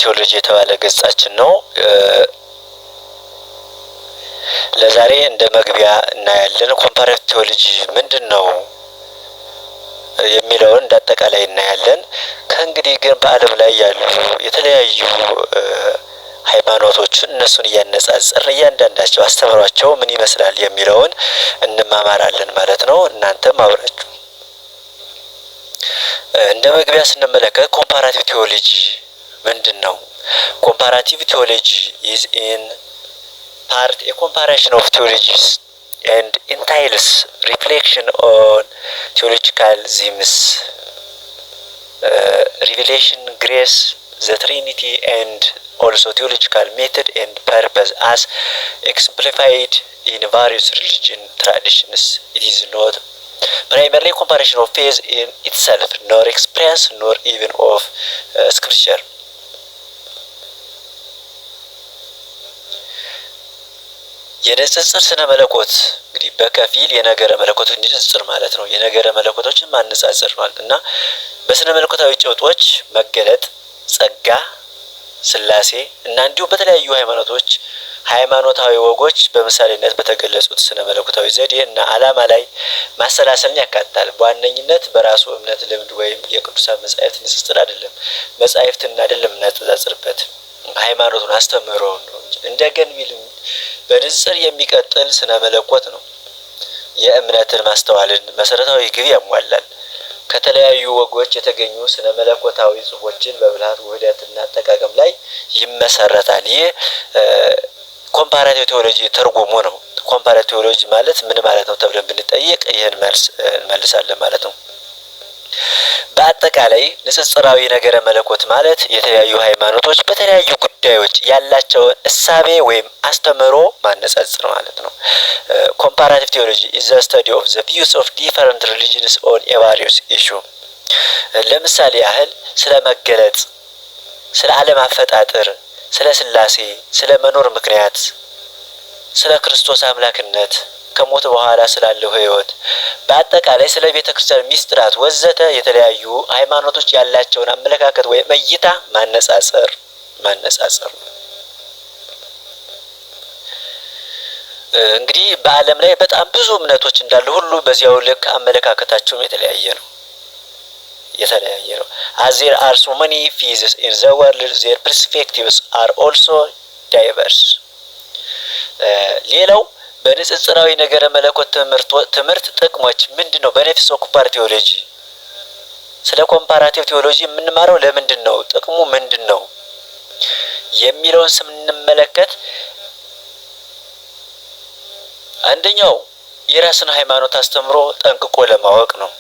ቴዎሎጂ የተባለ ገጻችን ነው። ለዛሬ እንደ መግቢያ እናያለን። ኮምፓራቲቭ ቴዎሎጂ ምንድነው የሚለውን እንዳጠቃላይ እናያለን። ከእንግዲህ ግን በዓለም ላይ ያሉ የተለያዩ ሃይማኖቶችን እነሱን እያነጻጸርን እያንዳንዳቸው አስተምሯቸው ምን ይመስላል የሚለውን እንማማራለን ማለት ነው። እናንተም አብራችሁ እንደ መግቢያ ስንመለከት ኮምፓራቲቭ ቴዎሎጂ ምንድነው? ኮምፓራቲቭ ቴዎሎጂ is in part a comparison of theologies and entails reflection on theological themes, revelation, grace, the Trinity, and also theological method and purpose as exemplified in various religion traditions. It is not primarily comparison of faith in itself, nor experience, nor even of scripture. የንጽጽር ስነ መለኮት እንግዲህ በከፊል የነገረ መለኮት ንጽጽር ማለት ነው። የነገረ መለኮቶችን ማነጻጸር ማለት እና በስነ መለኮታዊ ጭብጦች መገለጥ፣ ጸጋ፣ ስላሴ እና እንዲሁም በተለያዩ ሃይማኖቶች ሃይማኖታዊ ወጎች በምሳሌነት በተገለጹት ስነ መለኮታዊ ዘዴ እና ዓላማ ላይ ማሰላሰልን ያካትታል። በዋነኝነት በራሱ እምነት፣ ልምድ ወይም የቅዱሳን መጻሕፍት ንጽጽር አይደለም። መጻሕፍትን አይደለም እናነጻጽርበት፣ ሃይማኖቱን አስተምህሮውን ነው እንጂ እንደ ገንቢልም በንጽጽር የሚቀጥል ስነ መለኮት ነው። የእምነትን ማስተዋልን መሰረታዊ ግብ ያሟላል። ከተለያዩ ወጎች የተገኙ ስነ መለኮታዊ ጽሑፎችን በብልሃት ውህደትና አጠቃቀም ላይ ይመሰረታል። ይህ ኮምፓራቲቭ ቴዎሎጂ ተርጉሙ ነው። ኮምፓራቲቭ ቴዎሎጂ ማለት ምን ማለት ነው ተብለን ብንጠይቅ ይህን መልስ እንመልሳለን ማለት ነው። በአጠቃላይ ንጽጽራዊ ነገረ መለኮት ማለት የተለያዩ ሃይማኖቶች በተለያዩ ጉዳዮች ያላቸውን እሳቤ ወይም አስተምህሮ ማነጻጸር ማለት ነው። ኮምፓራቲቭ ቴዎሎጂ is the study of the views of different religions on a various issue። ለምሳሌ ያህል ስለ መገለጥ፣ ስለ ዓለም አፈጣጠር፣ ስለ ስላሴ፣ ስለ መኖር ምክንያት፣ ስለ ክርስቶስ አምላክነት፣ ከሞት በኋላ ስላለው ሕይወት፣ በአጠቃላይ ስለ ቤተክርስቲያን ሚስጥራት ወዘተ የተለያዩ ሃይማኖቶች ያላቸውን አመለካከት ወይም እይታ ማነጻጸር እንግዲህ በዓለም ላይ በጣም ብዙ እምነቶች እንዳሉ ሁሉ በዚያው ልክ አመለካከታቸውም የተለያየ ነው። As there are so many faiths in the world, their perspectives are also diverse። ሌላው በንጽጽራዊ ነገረ መለኮት ትምህርት ጥቅሞች ምንድነው? በኔፊስ ኦፍ ኮምፓራቲቭ ቴዎሎጂ ስለ ኮምፓራቲቭ ቴዎሎጂ የምንማረው ለምንድን ነው? ጥቅሙ ምንድነው የሚለውን ስንመለከት አንደኛው የራስን ሃይማኖት አስተምሮ ጠንቅቆ ለማወቅ ነው።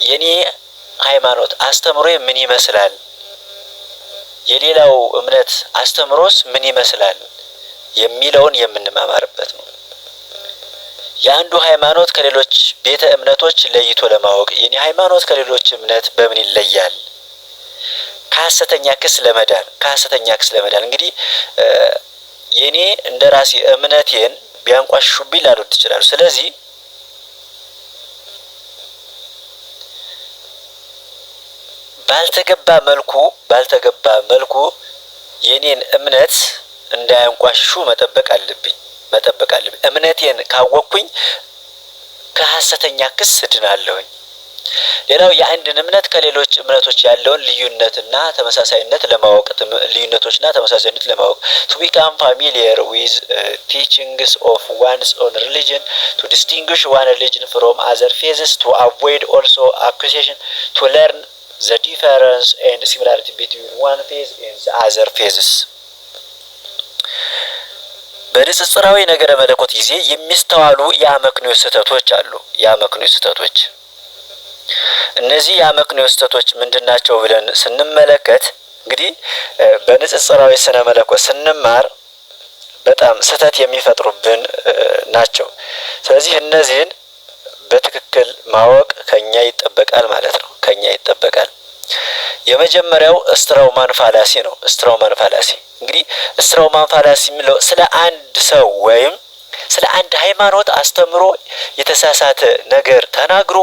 የኔ ሃይማኖት አስተምሮ ምን ይመስላል? የሌላው እምነት አስተምሮስ ምን ይመስላል የሚለውን የምንማማርበት ነው። የአንዱ ሃይማኖት ከሌሎች ቤተ እምነቶች ለይቶ ለማወቅ የኔ ሃይማኖት ከሌሎች እምነት በምን ይለያል? ከሐሰተኛ ክስ ለመዳን እንግዲህ የኔ እንደራሴ እምነቴን ቢያንቋሽሹብኝ ላሉት ይችላሉ። ስለዚህ ባልተገባ መልኩ የኔን እምነት እንዳያንቋሽሹ መጠበቅ አለብኝ። እምነቴን ካወቅኩኝ ከሐሰተኛ ክስ ድናለሁኝ። ሌላው የአንድን እምነት ከሌሎች እምነቶች ያለውን ልዩነትና ተመሳሳይነት ለማወቅ to become familiar with teachings of one's own religion, to distinguish one religion from other faiths, to avoid also accusation, to learn the difference and similarity between one faith and the other faiths። በንጽጽራዊ ነገረ መለኮት ጊዜ የሚስተዋሉ የአመክንዮ ስህተቶች አሉ። እነዚህ የአመክንዮ ስህተቶች ምንድናቸው ብለን ስንመለከት እንግዲህ በንጽጽራዊ ስነ መለኮት ስንማር በጣም ስህተት የሚፈጥሩብን ናቸው። ስለዚህ እነዚህን በትክክል ማወቅ ከኛ ይጠበቃል ማለት ነው። የመጀመሪያው ስትራውማን ፋላሲ ነው። እንግዲህ ስትራውማን ፋላሲ የሚለው ስለ አንድ ሰው ወይም ስለ አንድ ሃይማኖት አስተምሮ የተሳሳተ ነገር ተናግሮ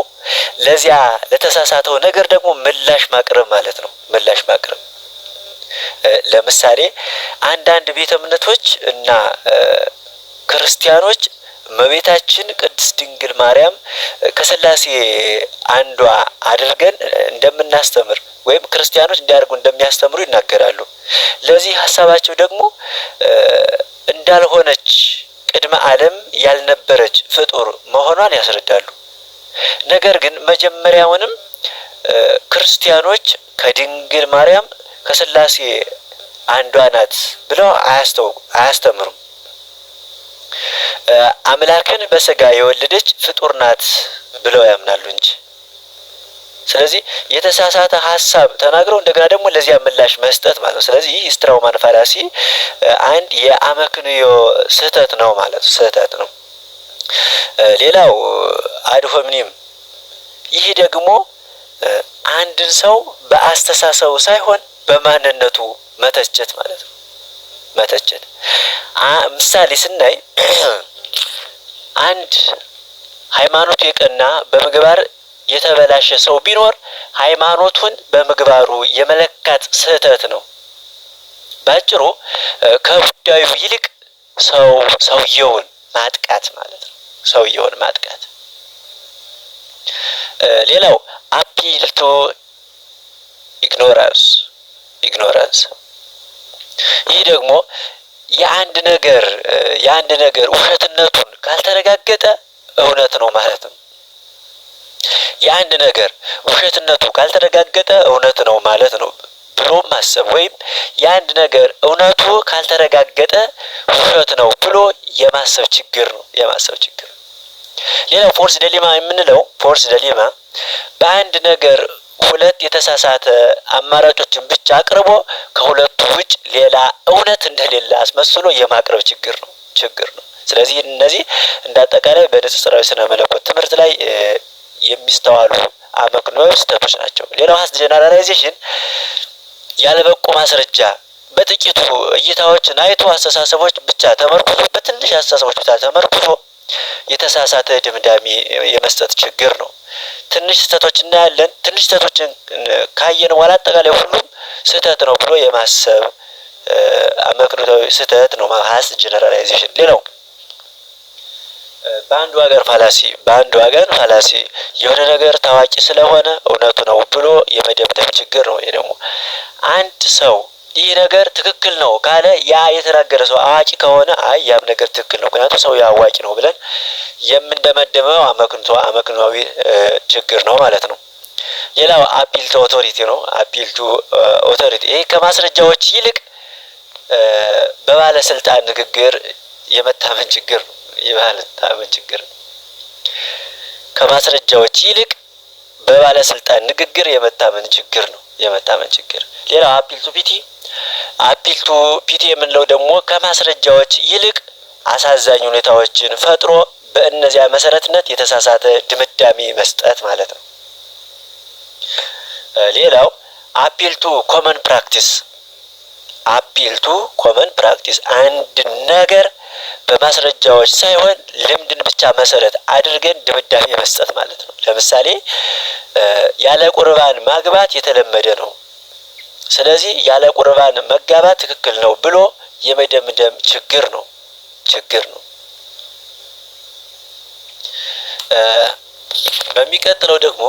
ለዚያ ለተሳሳተው ነገር ደግሞ ምላሽ ማቅረብ ማለት ነው። ምላሽ ማቅረብ ለምሳሌ አንዳንድ ቤተ እምነቶች እና ክርስቲያኖች እመቤታችን ቅድስት ድንግል ማርያም ከሥላሴ አንዷ አድርገን እንደምናስተምር ወይም ክርስቲያኖች እንዲያደርጉ እንደሚያስተምሩ ይናገራሉ። ለዚህ ሀሳባቸው ደግሞ እንዳልሆነች ቅድመ ዓለም ያልነበረች ፍጡር መሆኗን ያስረዳሉ። ነገር ግን መጀመሪያውንም ክርስቲያኖች ከድንግል ማርያም ከሥላሴ አንዷ ናት ብለው አያስተምሩም። አምላክን በስጋ የወለደች ፍጡር ናት ብለው ያምናሉ እንጂ። ስለዚህ የተሳሳተ ሀሳብ ተናግረው እንደገና ደግሞ ለዚያ ምላሽ መስጠት ማለት ነው። ስለዚህ ይህ ስትራውማን ፋላሲ አንድ የአመክንዮ ስህተት ነው ማለት ነው። ስህተት ነው። ሌላው አድሆምኒም፣ ይህ ደግሞ አንድን ሰው በአስተሳሰቡ ሳይሆን በማንነቱ መተቸት ማለት ነው። መተቸት ምሳሌ ስናይ አንድ ሃይማኖቱ የቀና በምግባር የተበላሸ ሰው ቢኖር ሃይማኖቱን በምግባሩ የመለካት ስህተት ነው። ባጭሩ ከጉዳዩ ይልቅ ሰውየውን ማጥቃት ማለት ነው። ሰውየውን ማጥቃት። ሌላው አፒል ቱ ኢግኖራንስ። ይህ ደግሞ የአንድ ነገር ውሸትነቱን ካልተረጋገጠ እውነት ነው ማለት ነው። የአንድ ነገር ውሸትነቱ ካልተረጋገጠ እውነት ነው ማለት ነው ብሎ ማሰብ፣ ወይም የአንድ ነገር እውነቱ ካልተረጋገጠ ውሸት ነው ብሎ የማሰብ ችግር ነው። ሌላው ፎርስ ደሊማ የምንለው በአንድ ነገር ሁለት የተሳሳተ አማራጮችን ብቻ አቅርቦ ከሁለቱ ውጭ ሌላ እውነት እንደሌለ አስመስሎ የማቅረብ ችግር ነው። ስለዚህ እነዚህ እንዳጠቃላይ በንጽጽራዊ ስነ መለኮት ትምህርት ላይ የሚስተዋሉ አመክንዮአዊ ስህተቶች ናቸው። ሌላው ሀስ ጀነራላይዜሽን ያለበቁ ማስረጃ በጥቂቱ እይታዎችን አይቶ አስተሳሰቦች ብቻ ተመርኩዞ በትንሽ አስተሳሰቦች ብቻ ተመርኩዞ የተሳሳተ ድምዳሜ የመስጠት ችግር ነው። ትንሽ ስህተቶች እናያለን። ትንሽ ስህተቶችን ካየን በኋላ አጠቃላይ ሁሉም ስህተት ነው ብሎ የማሰብ አመክንዮአዊ ስህተት ነው ሀስ ጀነራላይዜሽን። ሌላው በአንድ ወገን ፋላሲ የሆነ ነገር ታዋቂ ስለሆነ እውነቱ ነው ብሎ የመደምደም ችግር ነው። ይሄ ደግሞ አንድ ሰው ይህ ነገር ትክክል ነው ካለ ያ የተናገረ ሰው አዋቂ ከሆነ ያም ነገር ትክክል ነው ምክንያቱም ሰው አዋቂ ነው ብለን የምንደመደመው አመክንዮአዊ ችግር ነው ማለት ነው። ሌላው አፒል ቱ ኦቶሪቲ ነው። ይሄ ከማስረጃዎች ይልቅ በባለስልጣን ንግግር የመታመን ችግር ነው። ከማስረጃዎች ይልቅ በባለስልጣን ንግግር የመታመን ችግር ነው። ሌላው አፒል ቱ ፒቲ የምንለው ደግሞ ከማስረጃዎች ይልቅ አሳዛኝ ሁኔታዎችን ፈጥሮ በእነዚያ መሰረትነት የተሳሳተ ድምዳሜ መስጠት ማለት ነው። ሌላው አፒል ቱ ኮመን ፕራክቲስ አንድ ነገር በማስረጃዎች ሳይሆን ልምድን ብቻ መሰረት አድርገን ድምዳሜ መስጠት ማለት ነው። ለምሳሌ ያለ ቁርባን ማግባት የተለመደ ነው፣ ስለዚህ ያለ ቁርባን መጋባት ትክክል ነው ብሎ የመደምደም ችግር ነው። በሚቀጥለው ደግሞ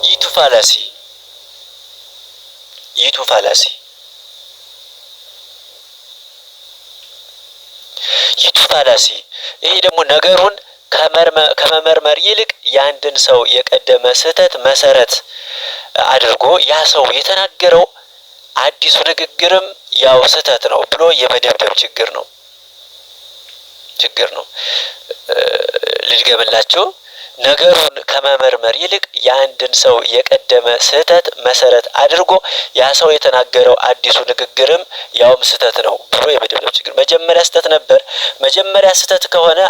ይቱ ፋላሲ ይሄ ደግሞ ነገሩን ከመመርመር ይልቅ የአንድን ሰው የቀደመ ስህተት መሰረት አድርጎ ያ ሰው የተናገረው አዲሱ ንግግርም ያው ስህተት ነው ብሎ የመደምደም ችግር ነው። ልድገምላችሁ። ነገሩን ከመመርመር ይልቅ የአንድን ሰው የቀደመ ስህተት መሰረት አድርጎ ያ ሰው የተናገረው አዲሱ ንግግርም ያውም ስህተት ነው ብሎ የመደምደም ችግር። መጀመሪያ ስህተት ነበር፣ መጀመሪያ ስህተት ከሆነ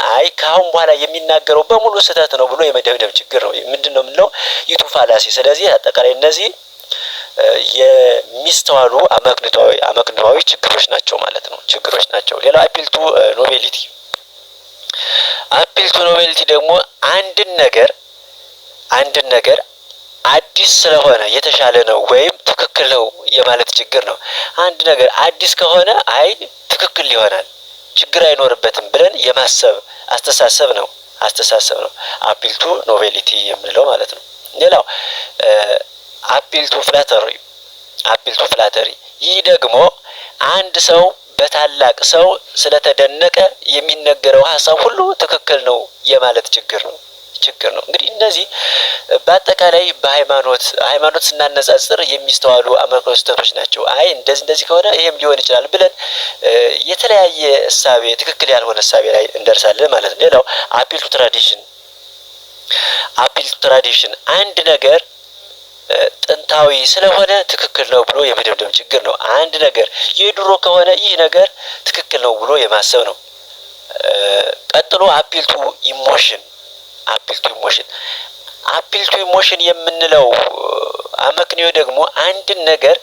ከአሁን በኋላ የሚናገረው በሙሉ ስህተት ነው ብሎ የመደምደም ችግር ነው። ምንድነው የምንለው? ይቱ ፋላሲ። ስለዚህ አጠቃላይ እነዚህ የሚስተዋሉ አመክንዮአዊ ችግሮች ናቸው ማለት ነው። ችግሮች ናቸው። ሌላው አፒል ቱ ኖቬሊቲ። አፒል ቱ ኖቬሊቲ ደግሞ አንድን ነገር አዲስ ስለሆነ የተሻለ ነው ወይም ትክክል ነው የማለት ችግር ነው። አንድ ነገር አዲስ ከሆነ አይ ትክክል ይሆናል ችግር አይኖርበትም ብለን የማሰብ አስተሳሰብ ነው አፒል ቱ ኖቬሊቲ የምንለው ማለት ነው። ሌላው አፒል ቱ ፍላተሪ። ይህ ደግሞ አንድ ሰው በታላቅ ሰው ስለተደነቀ የሚነገረው ሀሳብ ሁሉ ትክክል ነው የማለት ችግር ነው። እንግዲህ እነዚህ በአጠቃላይ ሃይማኖት ስናነጻጽር የሚስተዋሉ አመክንዮአዊ ስህተቶች ናቸው። አይ እንደዚህ ከሆነ ይሄም ሊሆን ይችላል ብለን የተለያየ እሳቤ ትክክል ያልሆነ እሳቤ ላይ እንደርሳለን ማለት ነው። ሌላው አፒል ቱ ትራዲሽን አንድ ነገር ጥንታዊ ስለሆነ ትክክል ነው ብሎ የመደምደም ችግር ነው። አንድ ነገር የድሮ ከሆነ ይህ ነገር ትክክል ነው ብሎ የማሰብ ነው። ቀጥሎ አፒል ቱ ኢሞሽን የምንለው አመክንዮ ደግሞ አንድን ነገር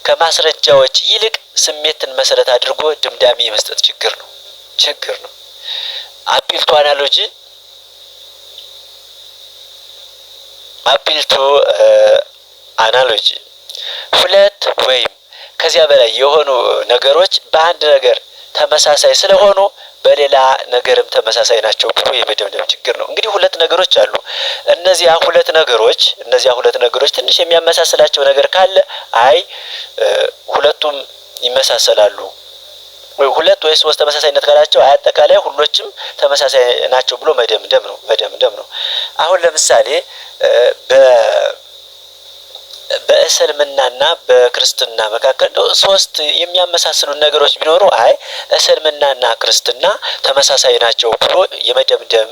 ከማስረጃዎች ይልቅ ስሜትን መሰረት አድርጎ ድምዳሜ የመስጠት ችግር ነው። አፒል ቱ አናሎጂ ሁለት ወይም ከዚያ በላይ የሆኑ ነገሮች በአንድ ነገር ተመሳሳይ ስለሆኑ በሌላ ነገርም ተመሳሳይ ናቸው ብሎ የመደምደም ችግር ነው። እንግዲህ ሁለት ነገሮች አሉ። እነዚያ ሁለት ነገሮች ትንሽ የሚያመሳስላቸው ነገር ካለ አይ ሁለቱም ይመሳሰላሉ፣ ሁለት ወይ ሶስት ተመሳሳይነት ካላቸው አይ አጠቃላይ ሁሎችም ተመሳሳይ ናቸው ብሎ መደምደም ነው። አሁን ለምሳሌ በእስልምናና በክርስትና መካከል ሶስት የሚያመሳስሉ ነገሮች ቢኖሩ አይ እስልምናና ክርስትና ተመሳሳይ ናቸው ብሎ የመደምደም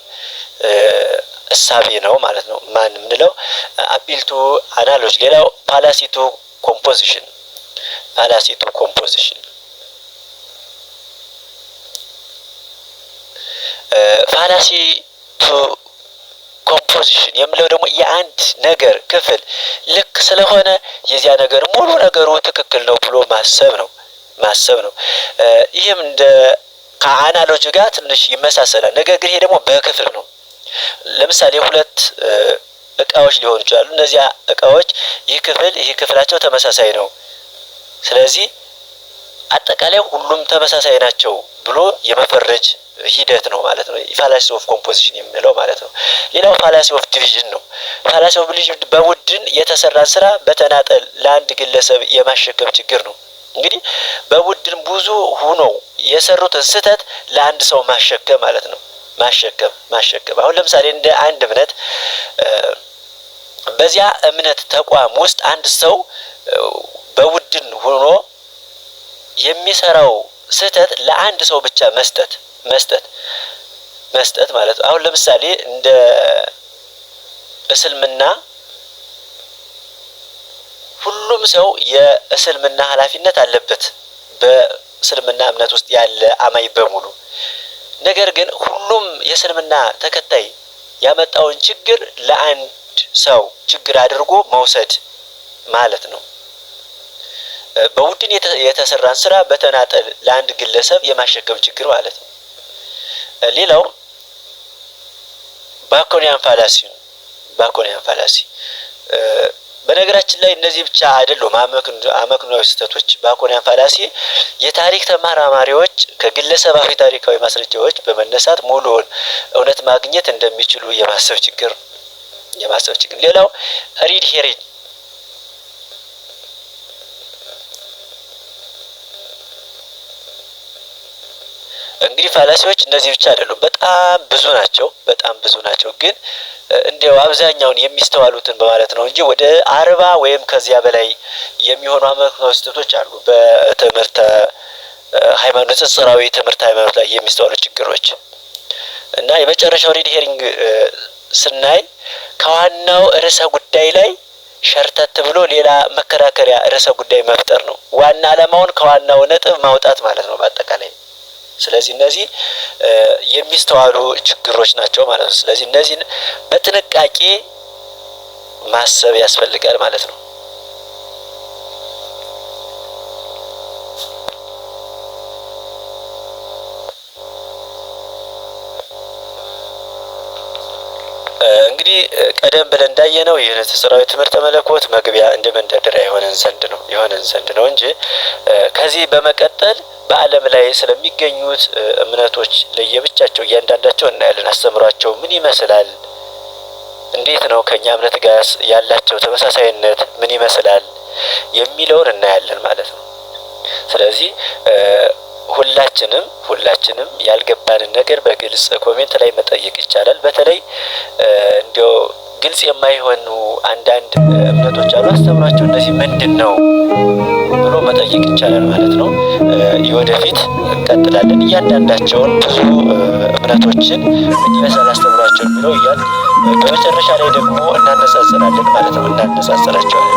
እሳቤ ነው ማለት ነው። ማን ምንለው አፒል ቱ አናሎጂ። ሌላው ፋላሲ ቱ ኮምፖዚሽን ፋላሲ ቱ ኮምፖዚሽን የምለው ደግሞ የአንድ ነገር ክፍል ልክ ስለሆነ የዚያ ነገር ሙሉ ነገሩ ትክክል ነው ብሎ ማሰብ ነው። ይህም እንደ ከአናሎጂ ጋር ትንሽ ይመሳሰላል። ነገር ግን ይሄ ደግሞ በክፍል ነው። ለምሳሌ ሁለት እቃዎች ሊሆኑ ይችላሉ። እነዚያ እቃዎች ይህ ክፍላቸው ተመሳሳይ ነው፣ ስለዚህ አጠቃላይ ሁሉም ተመሳሳይ ናቸው ብሎ የመፈረጅ ሂደት ነው ማለት ነው። ፋላሲ ኦፍ ኮምፖዚሽን የምንለው ማለት ነው። ሌላው ፋላሲ ኦፍ ዲቪዥን ነው። ፋላሲ ኦፍ ዲቪዥን በቡድን የተሰራን ስራ በተናጠል ለአንድ ግለሰብ የማሸከም ችግር ነው። እንግዲህ በቡድን ብዙ ሆነው የሰሩትን ስህተት ለአንድ ሰው ማሸከም ማለት ነው። ማሸከም አሁን ለምሳሌ እንደ አንድ እምነት በዚያ እምነት ተቋም ውስጥ አንድ ሰው በቡድን ሆኖ የሚሰራው ስህተት ለአንድ ሰው ብቻ መስጠት ማለት ነው። አሁን ለምሳሌ እንደ እስልምና ሁሉም ሰው የእስልምና ኃላፊነት አለበት በእስልምና እምነት ውስጥ ያለ አማኝ በሙሉ። ነገር ግን ሁሉም የእስልምና ተከታይ ያመጣውን ችግር ለአንድ ሰው ችግር አድርጎ መውሰድ ማለት ነው። በቡድን የተሰራን ስራ በተናጠል ለአንድ ግለሰብ የማሸከም ችግር ማለት ነው። ሌላው ባኮኒያን ፋላሲ በነገራችን ላይ እነዚህ ብቻ አይደሉም አመክንዮአዊ ስህተቶች። ባኮኒያን ፋላሲ የታሪክ ተመራማሪዎች ከግለሰባዊ ታሪካዊ ማስረጃዎች በመነሳት ሙሉውን እውነት ማግኘት እንደሚችሉ የማሰብ ችግር። ሌላው ሪድ ሄሪንግ እንግዲህ ፋላሲዎች እነዚህ ብቻ አይደሉም፣ በጣም ብዙ ናቸው። ግን እንዲያው አብዛኛውን የሚስተዋሉትን በማለት ነው እንጂ ወደ 40 ወይም ከዚያ በላይ የሚሆኑ አመክንዮአዊ ስህተቶች አሉ በትምህርት ሃይማኖት ንጽጽራዊ ትምህርት ሃይማኖት ላይ የሚስተዋሉ ችግሮች። እና የመጨረሻው ሪድ ሄሪንግ ስናይ ከዋናው ርዕሰ ጉዳይ ላይ ሸርተት ብሎ ሌላ መከራከሪያ ርዕሰ ጉዳይ መፍጠር ነው። ዋና ዓላማውን ከዋናው ነጥብ ማውጣት ማለት ነው በአጠቃላይ። ስለዚህ እነዚህ የሚስተዋሉ ችግሮች ናቸው ማለት ነው። ስለዚህ እነዚህን በጥንቃቄ ማሰብ ያስፈልጋል ማለት ነው። እንግዲህ ቀደም ብለን እንዳየነው የንጽጽራዊ ትምህርተ መለኮት መግቢያ እንደ መንደርደሪያ የሆነን ዘንድ ነው እንጂ ከዚህ በመቀጠል በዓለም ላይ ስለሚገኙት እምነቶች ለየብቻቸው እያንዳንዳቸው እናያለን። አስተምሯቸው ምን ይመስላል፣ እንዴት ነው ከኛ እምነት ጋር ያላቸው ተመሳሳይነት ምን ይመስላል የሚለውን እናያለን ማለት ነው። ስለዚህ ሁላችንም ያልገባንን ነገር በግልጽ ኮሜንት ላይ መጠየቅ ይቻላል። በተለይ እንዲያው ግልጽ የማይሆኑ አንዳንድ እምነቶች አሉ። አስተምሯቸው እነዚህ ምንድን ነው ብሎ መጠየቅ ይቻላል ማለት ነው። ወደፊት እንቀጥላለን እያንዳንዳቸውን ብዙ እምነቶችን ምን ይመስላል አስተምሯቸው የሚለው እያል በመጨረሻ ላይ ደግሞ እናነጻጽራለን ማለት ነው። እናነጻጽራቸዋለን